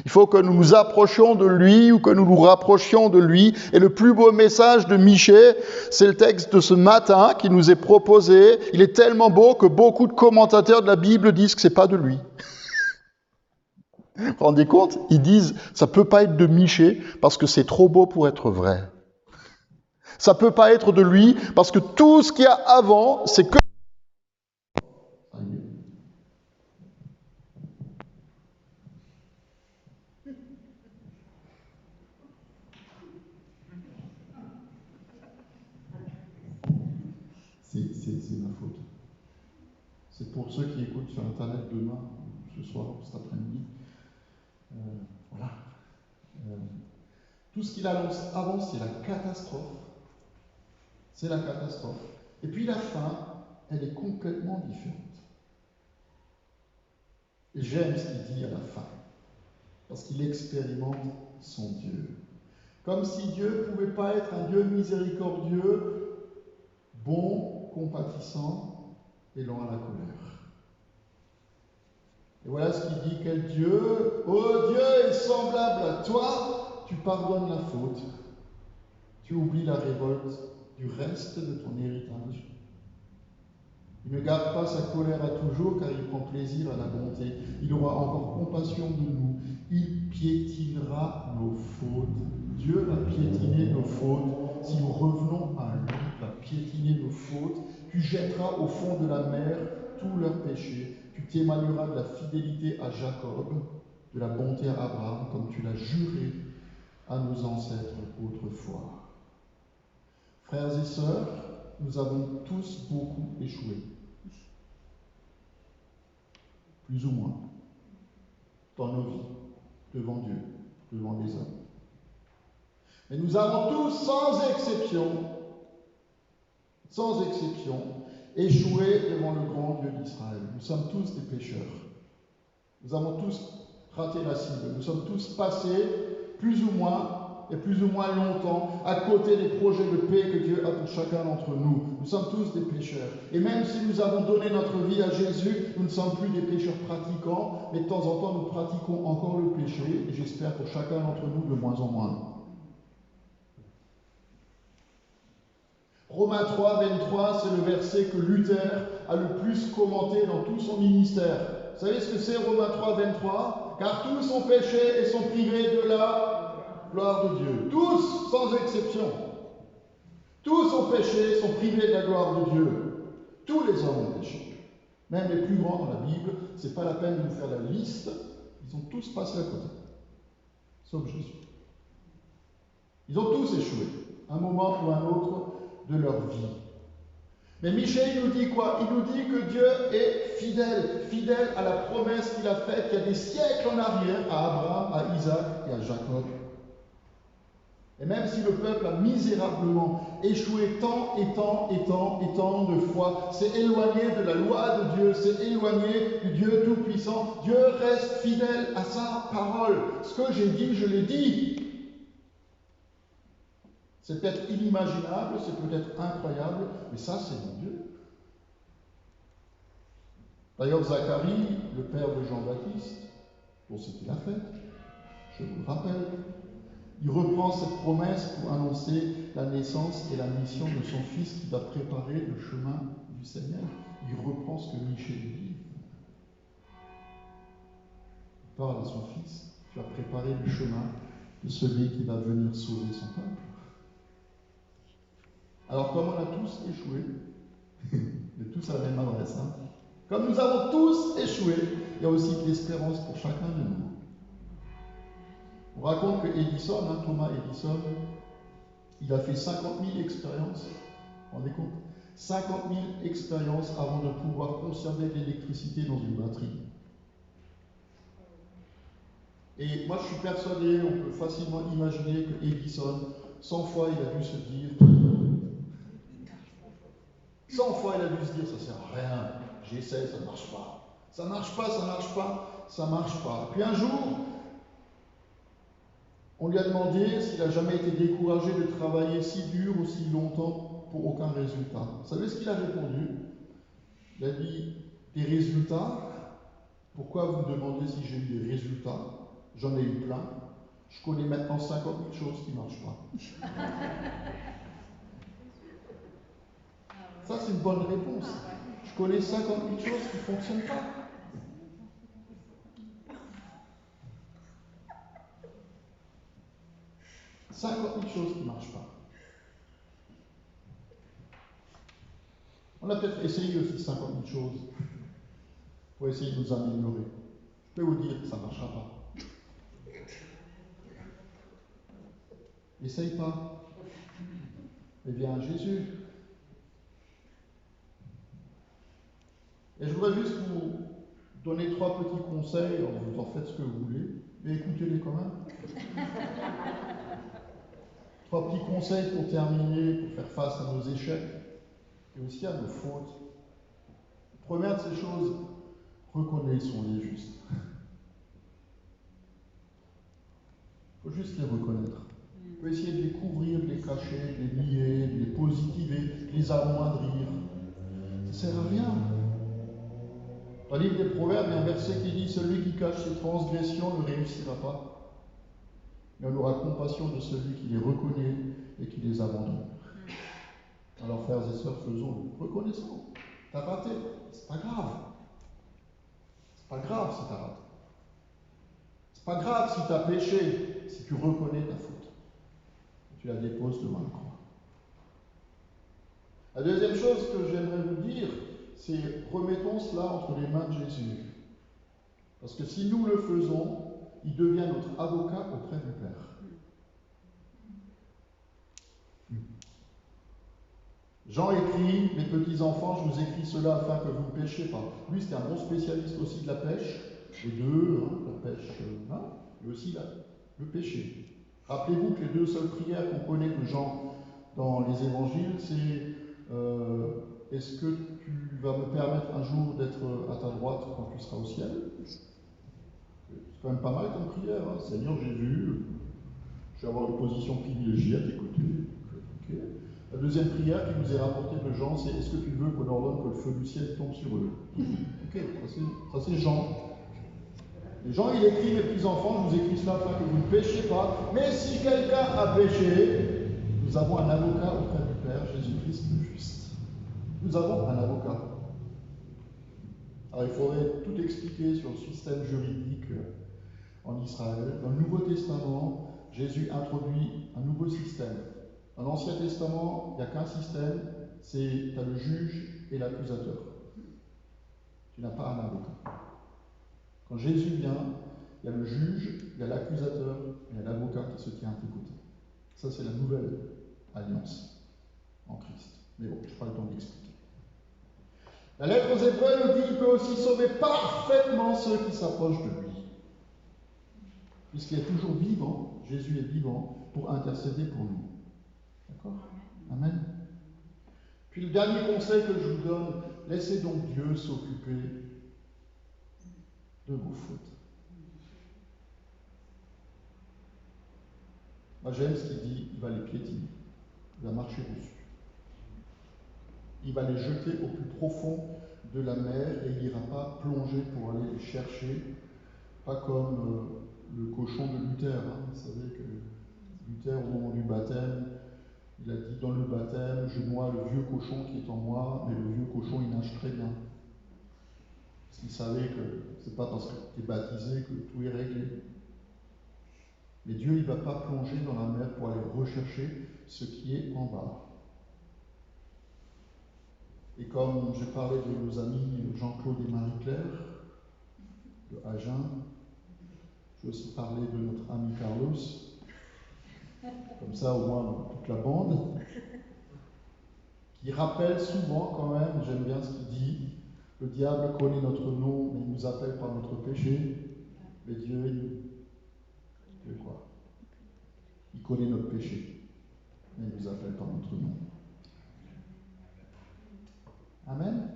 [SPEAKER 1] Il faut que nous nous approchions de lui ou que nous nous rapprochions de lui. Et le plus beau message de Michée, c'est le texte de ce matin qui nous est proposé. Il est tellement beau que beaucoup de commentateurs de la Bible disent que c'est pas de lui. Vous vous rendez compte? Ils disent, ça peut pas être de Michée parce que c'est trop beau pour être vrai. Ça peut pas être de lui parce que tout ce qu'il y a avant, c'est que... C'est ma faute. C'est pour ceux qui écoutent sur Internet demain, ce soir, cet après-midi. Voilà. Tout ce qu'il annonce avant, c'est la catastrophe. C'est la catastrophe. Et puis la fin, elle est complètement différente. Et j'aime ce qu'il dit à la fin, parce qu'il expérimente son Dieu. Comme si Dieu ne pouvait pas être un Dieu miséricordieux, bon, compatissant et lent à la colère. Et voilà ce qu'il dit, quel Dieu, oh Dieu est semblable à toi, tu pardonnes la faute, tu oublies la révolte du reste de ton héritage. Il ne garde pas sa colère à toujours, car il prend plaisir à la bonté. Il aura encore compassion de nous. Il piétinera nos fautes. Dieu va piétiner nos fautes. Si nous revenons à lui, il va piétiner nos fautes. Tu jetteras au fond de la mer tous leurs péchés. Tu témoigneras de la fidélité à Jacob, de la bonté à Abraham, comme tu l'as juré à nos ancêtres autrefois. Frères et sœurs, nous avons tous beaucoup échoué. Plus ou moins, dans nos vies, devant Dieu. devant les hommes. Mais nous avons tous, sans exception, échoué devant le grand Dieu d'Israël. Nous sommes tous des pécheurs. Nous avons tous raté la cible. Nous sommes tous passés, plus ou moins longtemps, à côté des projets de paix que Dieu a pour chacun d'entre nous. Nous sommes tous des pécheurs. Et même si nous avons donné notre vie à Jésus, nous ne sommes plus des pécheurs pratiquants, mais de temps en temps, nous pratiquons encore le péché, et j'espère pour chacun d'entre nous de moins en moins. Romains 3, 23, c'est le verset que Luther a le plus commenté dans tout son ministère. Vous savez ce que c'est Romains 3, 23 ? Car tous ont péché et sont privés de la gloire de Dieu. Tous, sans exception. Tous ont péché et sont privés de la gloire de Dieu. Tous les hommes ont péché. Même les plus grands dans la Bible, ce n'est pas la peine de nous faire la liste. Ils ont tous passé à côté. Sauf Jésus. Ils ont tous échoué, un moment ou un autre de leur vie. Mais Michée, il nous dit quoi ? Il nous dit que Dieu est fidèle à la promesse qu'il a faite il y a des siècles en arrière à Abraham, à Isaac et à Jacob. Et même si le peuple a misérablement échoué tant de fois, s'est éloigné de la loi de Dieu, s'est éloigné du Dieu Tout-Puissant, Dieu reste fidèle à sa parole. Ce que j'ai dit, je l'ai dit. C'est peut-être inimaginable, c'est peut-être incroyable, mais ça, c'est mon Dieu. D'ailleurs, Zacharie, le père de Jean-Baptiste, pour ce qu'il a fait, je vous le rappelle, il reprend cette promesse pour annoncer la naissance et la mission de son fils qui va préparer le chemin du Seigneur. Il reprend ce que Michée lui dit. Il parle à son fils, tu vas préparer le chemin de celui qui va venir sauver son peuple. Alors, comme on a tous échoué, mais tous à la même adresse, comme nous avons tous échoué, il y a aussi de l'espérance pour chacun de nous. On raconte que Edison, Thomas Edison, il a fait 50 000 expériences. Vous vous rendez compte ? 50 000 expériences avant de pouvoir conserver de l'électricité dans une batterie. Et moi, je suis persuadé, on peut facilement imaginer que Edison, 100 fois, il a dû se dire 100 fois, il a dû se dire, ça sert à rien, j'essaie, ça ne marche pas. Ça ne marche pas, ça ne marche pas, ça ne marche pas. Puis un jour, on lui a demandé s'il n'a jamais été découragé de travailler si dur, aussi longtemps, pour aucun résultat. Vous savez ce qu'il a répondu ? Il a dit, des résultats ? Pourquoi vous me demandez si j'ai eu des résultats ? J'en ai eu plein. Je connais maintenant 50 000 choses qui ne marchent pas. Ça, c'est une bonne réponse. Je connais 50 000 choses qui ne fonctionnent pas. « 50 000 choses qui ne marchent pas. » On a peut-être essayé aussi 50 000 choses pour essayer de nous améliorer. Je peux vous dire que ça ne marchera pas. N'essaye pas. Mais viens à Jésus. Et je voudrais juste vous donner 3 petits conseils. Vous en faites ce que vous voulez, mais écoutez-les quand même. 3 petits conseils pour terminer, pour faire face à nos échecs et aussi à nos fautes. Première de ces choses, reconnaissons-les juste. Il faut juste les reconnaître. Il faut essayer de les couvrir, de les cacher, de les nier, de les positiver, de les amoindrir. Ça ne sert à rien. Dans le livre des Proverbes, il y a un verset qui dit « Celui qui cache ses transgressions ne réussira pas. Mais on aura compassion de celui qui les reconnaît et qui les abandonne. » Alors, frères et sœurs, faisons-le. Reconnaissons. T'as raté, c'est pas grave. C'est pas grave si t'as raté. C'est pas grave si t'as péché, si tu reconnais ta faute. Tu la déposes devant la croix. La deuxième chose que j'aimerais vous dire, c'est remettons cela entre les mains de Jésus. Parce que si nous le faisons, il devient notre avocat auprès du Père. Jean écrit, mes petits enfants, je vous écris cela afin que vous ne péchiez pas. Lui, c'était un bon spécialiste aussi de la pêche, les deux, la pêche, et aussi le péché. Rappelez-vous que les deux seules prières qu'on connaît de Jean dans les évangiles, c'est est-ce que tu vas me permettre un jour d'être à ta droite quand tu seras au ciel? C'est quand même pas mal comme prière. Hein. Seigneur Jésus, je vais avoir une position privilégiée à t'écouter. Okay. La deuxième prière qui nous est rapportée de Jean, c'est est-ce que tu veux qu'on ordonne que le feu du ciel tombe sur eux? Ok, ça c'est Jean. Et Jean, il écrit, mes petits-enfants, je vous écris cela afin que vous ne péchiez pas. Mais si quelqu'un a péché, nous avons un avocat auprès du Père, Jésus-Christ le juste. Nous avons un avocat. Alors il faudrait tout expliquer sur le système juridique en Israël. Dans le Nouveau Testament, Jésus introduit un nouveau système. Dans l'Ancien Testament, il n'y a qu'un système, c'est tu as le juge et l'accusateur. Tu n'as pas un avocat. Quand Jésus vient, il y a le juge, il y a l'accusateur, et il y a l'avocat qui se tient à tes côtés. Ça, c'est la nouvelle alliance en Christ. Mais bon, je n'ai pas le temps d'expliquer. La lettre aux Hébreux nous dit qu'il peut aussi sauver parfaitement ceux qui s'approchent de lui. Puisqu'il est toujours vivant, Jésus est vivant pour intercéder pour nous. D'accord? Amen. Puis le dernier conseil que je vous donne, laissez donc Dieu s'occuper de vos fautes. Moi j'aime ce qu'il dit, il va les piétiner, il va marcher dessus. Il va les jeter au plus profond de la mer et il n'ira pas plonger pour aller les chercher, pas comme le cochon de Luther. Hein. Vous savez que Luther, au moment du baptême, il a dit dans le baptême, je noie le vieux cochon qui est en moi, mais le vieux cochon il nage très bien. Parce qu'il savait que c'est pas parce que tu es baptisé que tout est réglé. Mais Dieu, il ne va pas plonger dans la mer pour aller rechercher ce qui est en bas. Et comme j'ai parlé de nos amis Jean-Claude et Marie-Claire, de Agen, je vais aussi parler de notre ami Carlos, comme ça au moins toute la bande, qui rappelle souvent quand même, j'aime bien ce qu'il dit, le diable connaît notre nom, mais il nous appelle par notre péché, mais Dieu quoi? Il connaît notre péché, mais il nous appelle par notre nom. Amen.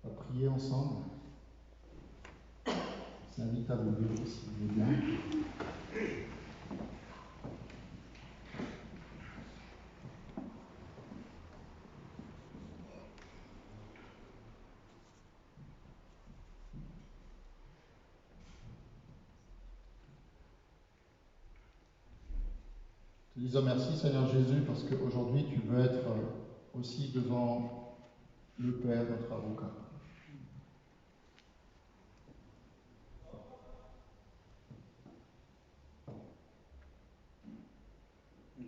[SPEAKER 1] On va prier ensemble. Je vous invite à vous lever si vous voulez bien. Te disons merci Seigneur Jésus parce qu'aujourd'hui tu veux être aussi devant le Père, notre avocat.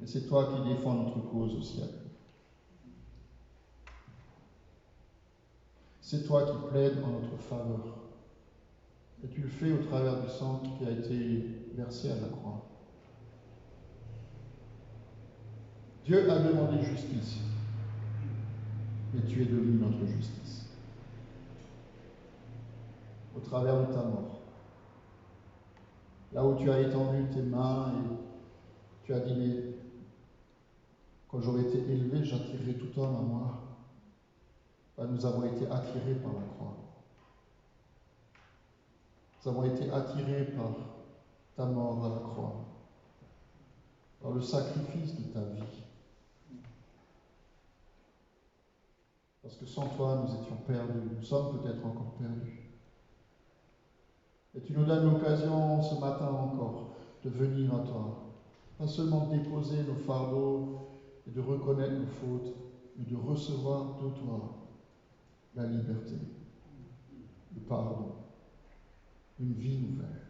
[SPEAKER 1] Et c'est toi qui défends notre cause au ciel. C'est toi qui plaides en notre faveur. Et tu le fais au travers du sang qui a été versé à la croix. Dieu a demandé justice, et tu es devenu notre justice. Au travers de ta mort. Là où tu as étendu tes mains et tu as dit, mais quand j'aurai été élevé, j'attirerai tout homme à moi. Ben, nous avons été attirés par la croix. Nous avons été attirés par ta mort à la croix, par le sacrifice de ta vie. Parce que sans toi, nous étions perdus. Nous sommes peut-être encore perdus. Et tu nous donnes l'occasion ce matin encore de venir à toi. Pas seulement déposer nos fardeaux et de reconnaître nos fautes, mais de recevoir de toi la liberté, le pardon, une vie nouvelle.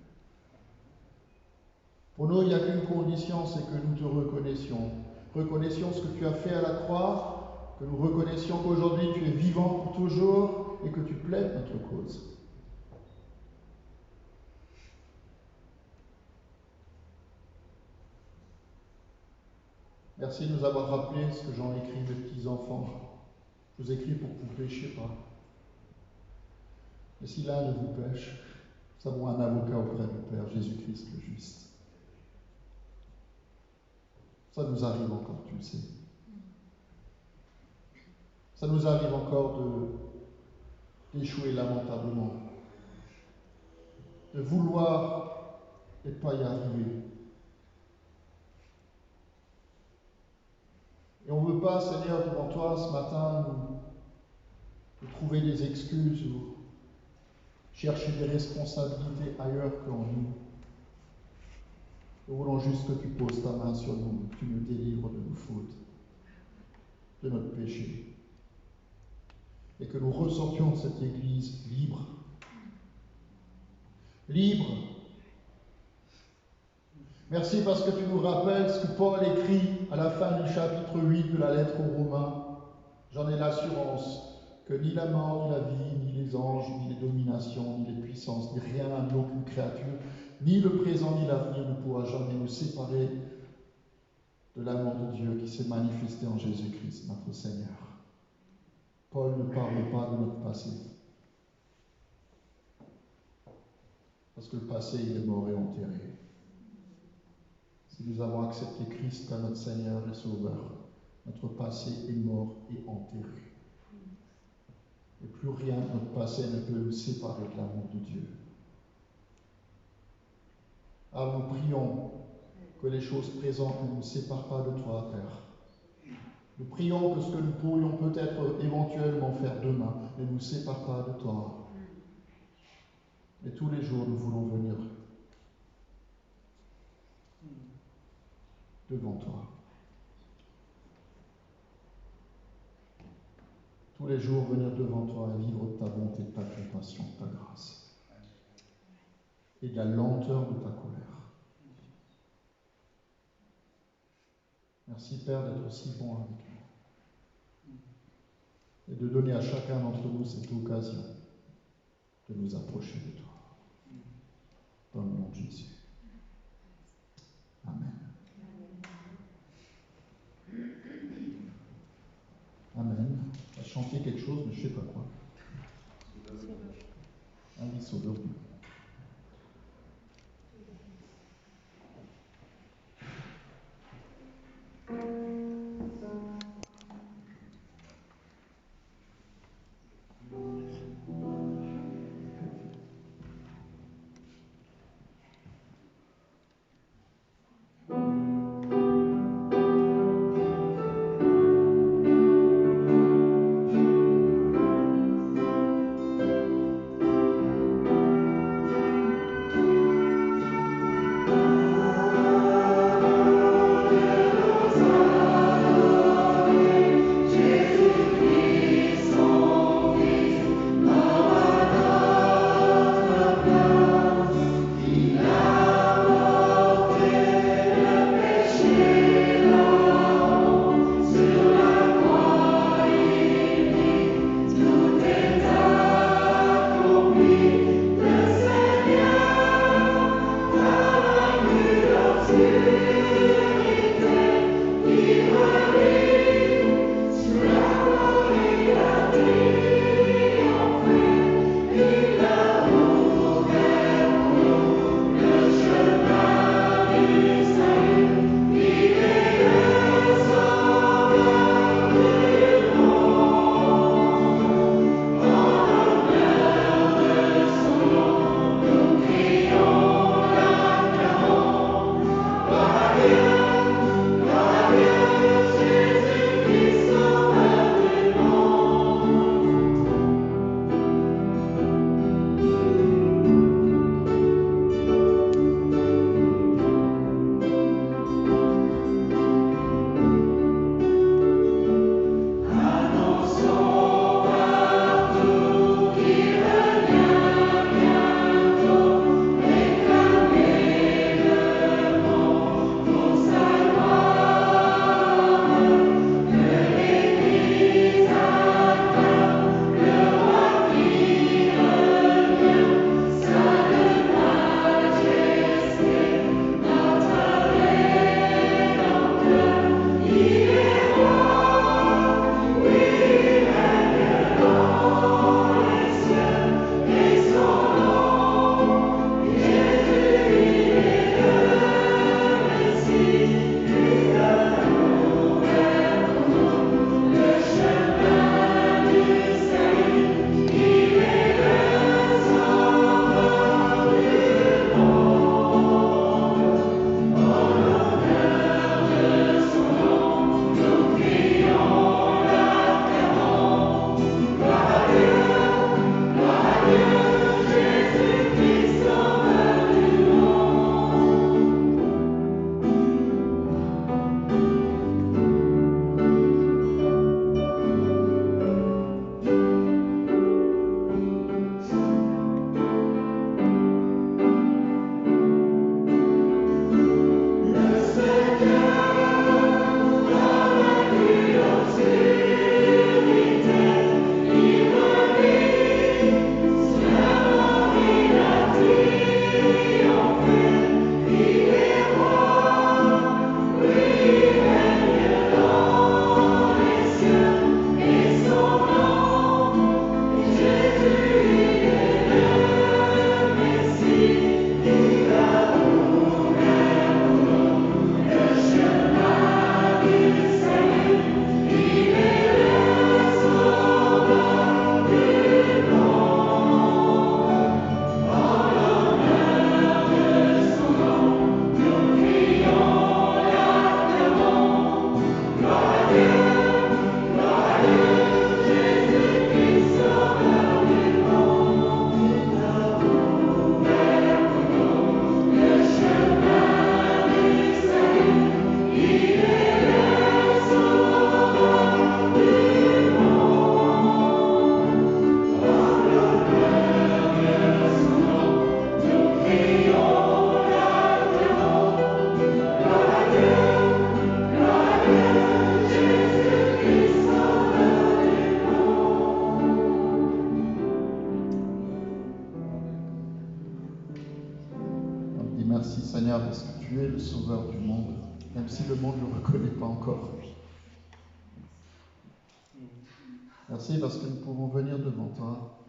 [SPEAKER 1] Pour nous, il n'y a qu'une condition, c'est que nous te reconnaissions. Reconnaissions ce que tu as fait à la croix, que nous reconnaissions qu'aujourd'hui tu es vivant pour toujours et que tu plaides notre cause. Merci de nous avoir rappelé ce que Jean écrit mes petits-enfants. Je vous écris pour que vous ne péchiez pas. Et si l'un de vous pêche, Nous avons un avocat auprès du Père, Jésus-Christ le juste. Ça nous arrive encore, tu le sais. Ça nous arrive encore d'échouer lamentablement, de vouloir et pas y arriver. Et on ne veut pas, Seigneur, devant toi ce matin, nous trouver des excuses ou chercher des responsabilités ailleurs qu'en nous. Nous voulons juste que tu poses ta main sur nous, que tu nous délivres de nos fautes, de notre péché, et que nous ressortions de cette Église libre. Libre. Merci parce que tu nous rappelles ce que Paul écrit à la fin du chapitre 8 de la lettre aux Romains. J'en ai l'assurance que ni la mort, ni la vie, ni les anges, ni les dominations, ni les puissances, ni rien, ni aucune créature, ni le présent, ni l'avenir ne pourra jamais nous séparer de l'amour de Dieu qui s'est manifesté en Jésus-Christ, notre Seigneur. Paul ne parle pas de notre passé. Parce que le passé, il est mort et enterré. Si nous avons accepté Christ comme notre Seigneur et Sauveur, notre passé est mort et enterré. Et plus rien de notre passé ne peut nous séparer de l'amour de Dieu. Alors nous prions que les choses présentes ne nous séparent pas de toi, Père. Nous prions que ce que nous pourrions peut-être éventuellement faire demain ne nous sépare pas de toi. Et tous les jours, nous voulons venir devant toi. Tous les jours, venir devant toi et vivre de ta bonté, de ta compassion, de ta grâce. Et de la lenteur de ta colère. Merci, Père, d'être aussi bon avec nous. Et de donner à chacun d'entre nous cette occasion de nous approcher de toi. Dans le nom de Jésus. Amen. Amen. On va chanter quelque chose, mais je ne sais pas quoi. Un lit sauveur. Seigneur, parce que tu es le sauveur du monde, même si le monde ne le reconnaît pas encore. Merci parce que nous pouvons venir devant toi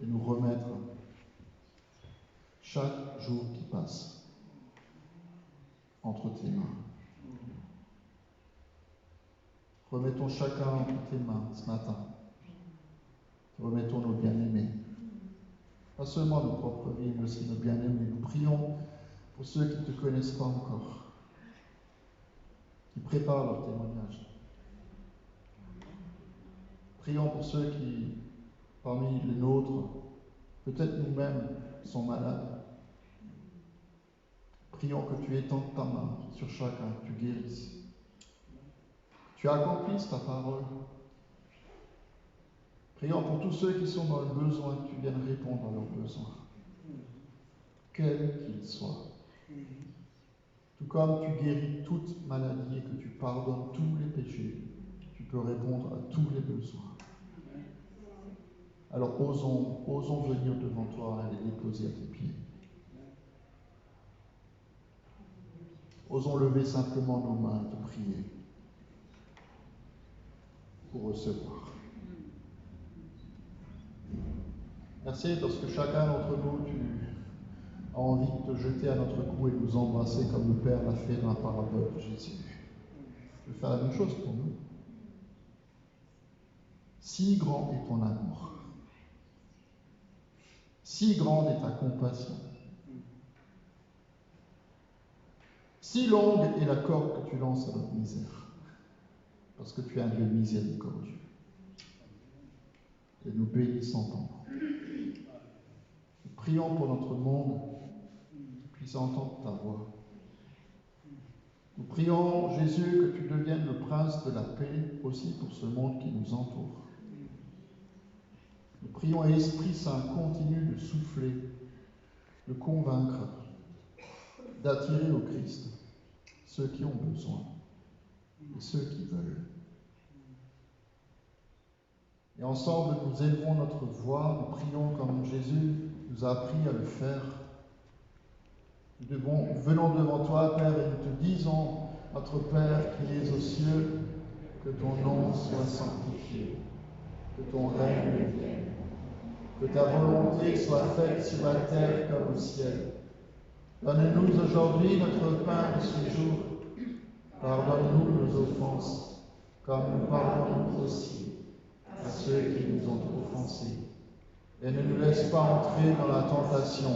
[SPEAKER 1] et nous remettre chaque jour qui passe entre tes mains. Remettons chacun entre tes mains ce matin. Remettons nos bien-aimés. Pas seulement nos propres vies, mais aussi nos bien-aimés. Nous prions pour ceux qui ne te connaissent pas encore, qui préparent leur témoignage. Prions pour ceux qui, parmi les nôtres, peut-être nous-mêmes, sont malades. Prions que tu étendes ta main sur chacun, que tu guérisses. Tu accomplisses ta parole. Prions pour tous ceux qui sont dans le besoin, que tu viennes répondre à leurs besoins, quels qu'ils soient. Tout comme tu guéris toute maladie et que tu pardonnes tous les péchés, tu peux répondre à tous les besoins. Alors osons venir devant toi et les déposer à tes pieds. Osons lever simplement nos mains et te prier pour recevoir. Merci parce que chacun d'entre nous, tu as envie de te jeter à notre cou et nous embrasser comme le Père l'a fait dans la parabole de Jésus. Tu veux faire la même chose pour nous. Si grand est ton amour, si grande est ta compassion, si longue est la corde que tu lances à notre misère, parce que tu es un Dieu miséricordieux. Et nous bénissons ton nom. Nous prions pour notre monde, qu'il puisse entendre ta voix. Nous prions, Jésus, que tu deviennes le prince de la paix aussi pour ce monde qui nous entoure. Nous prions, Esprit Saint, continue de souffler, de convaincre, d'attirer au Christ ceux qui ont besoin et ceux qui veulent. Et ensemble, nous élevons notre voix, nous prions comme Jésus nous a appris à le faire. Nous venons devant toi, Père, et nous te disons, notre Père qui es aux cieux, que ton nom soit sanctifié, que ton règne vienne, que ta volonté soit faite sur la terre comme au ciel. Donne-nous aujourd'hui notre pain de ce jour. Pardonne-nous nos offenses, comme nous pardonnons aussi à ceux qui nous ont offensés. Et ne nous laisse pas entrer dans la tentation,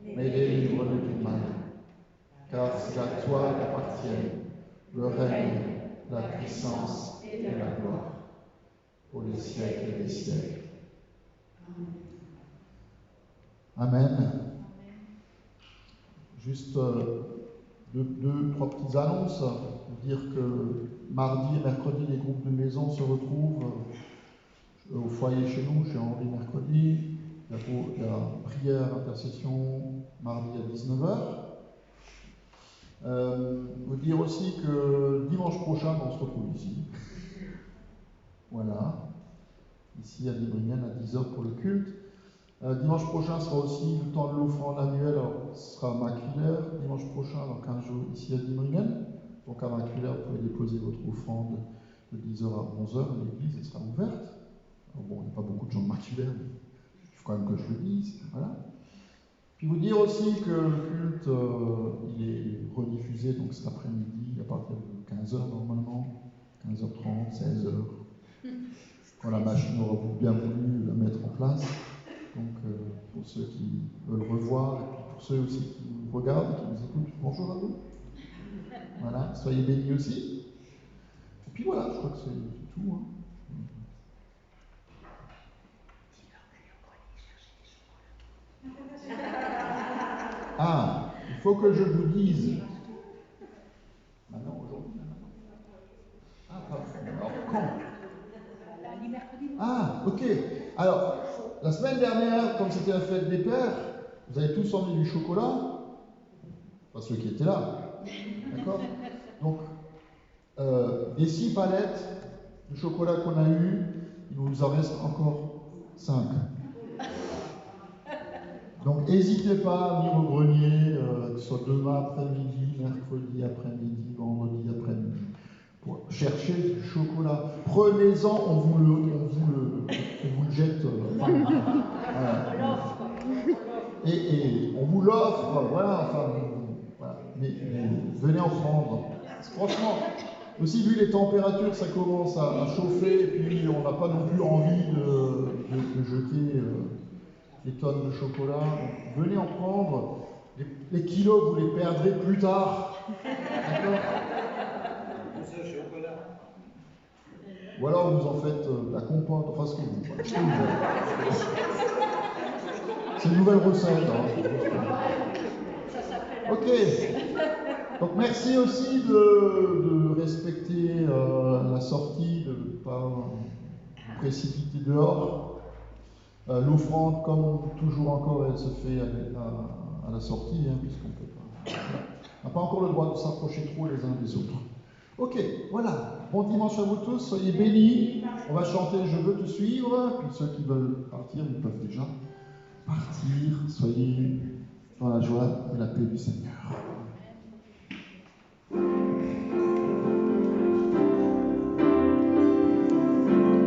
[SPEAKER 1] mais délivre-nous du mal. Car c'est à toi qu'appartiennent le règne, la puissance et la gloire, pour les siècles des siècles. Amen. Juste trois petites annonces. Pour dire que mardi et mercredi, les groupes de maison se retrouvent au foyer chez nous, chez Henri mercredi. Il y a prière, intercession mardi à 19h. Vous dire aussi que dimanche prochain, on se retrouve ici. Voilà. Ici à Dibringen à 10h pour le culte. Dimanche prochain sera aussi le temps de l'offrande annuelle, alors ce sera à Maculaire. Dimanche prochain, dans 15 jours, ici à Dibringen. Donc à Maculaire, vous pouvez déposer votre offrande de 10h à 11h. L'église sera ouverte. Alors bon, il n'y a pas beaucoup de gens de Maculaire, mais il faut quand même que je le dise. Voilà. Puis vous dire aussi que le culte, il est rediffusé donc cet après-midi à partir de 15h normalement, 15h30, 16h. Quand la machine aura bien voulu la mettre en place. Donc pour ceux qui veulent revoir, et puis pour ceux aussi qui nous regardent et qui nous écoutent, bonjour à vous. Voilà, soyez bénis aussi. Et puis voilà, je crois que c'est tout. Hein. Ah, il faut que je vous dise. Maintenant, aujourd'hui, maintenant. Ah, pardon. Alors, quand ? Ah, ok. Alors, la semaine dernière, comme c'était la fête des pères, vous avez tous emmené du chocolat. Pas ceux qui étaient là. D'accord ? Donc, des 6 palettes de chocolat qu'on a eu, il nous en reste encore 5. Donc n'hésitez pas à venir au grenier, que ce soit demain après-midi, mercredi après-midi, vendredi après-midi, pour chercher du chocolat. Prenez-en, on vous le jette. Voilà. Et on vous l'offre, voilà, enfin, voilà. Mais venez en prendre. Franchement, aussi vu les températures, ça commence à chauffer, et puis on n'a pas non plus envie de jeter des tonnes de chocolat. Donc, venez en prendre. Les kilos, vous les perdrez plus tard. D'accord? Ou alors vous en faites la compote, enfin ce que vous voulez. C'est une nouvelle recette. Hein. Ok. Donc merci aussi de respecter la sortie, de ne pas vous précipiter dehors. L'offrande, comme toujours encore, elle se fait à la sortie, hein, puisqu'on peut pas. On n'a pas encore le droit de s'approcher trop les uns des autres. Ok, voilà. Bon dimanche à vous tous, soyez bénis. On va chanter Je veux te suivre. Puis ceux qui veulent partir, ils peuvent déjà partir. Soyez dans la joie et la paix du Seigneur.